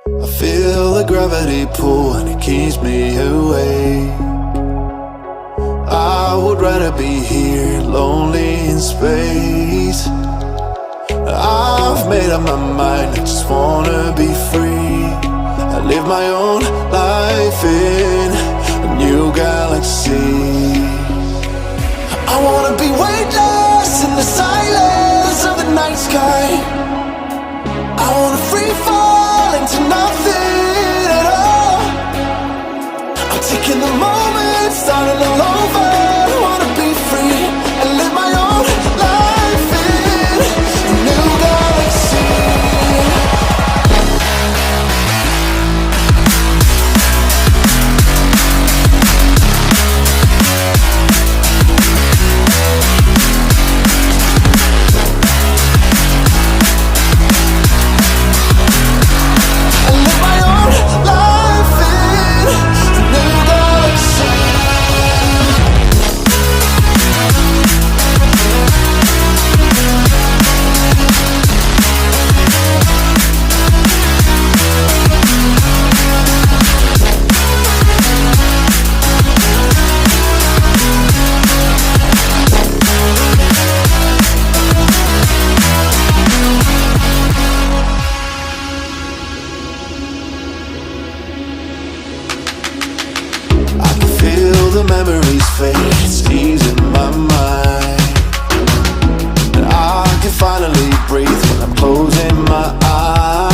I feel the gravity pull and it keeps me away. I would rather be here, lonely in space. I've made up my mind, I just wanna be free. I live my own life in a new galaxy. I wanna be weightless in the silence of the night sky. I wanna free fall into nothing at all. I'm taking the moment, starting all over. I wanna be free and live my own life in a new galaxy. The memories fade, it's easing my mind, and I can finally breathe when I'm closing my eyes.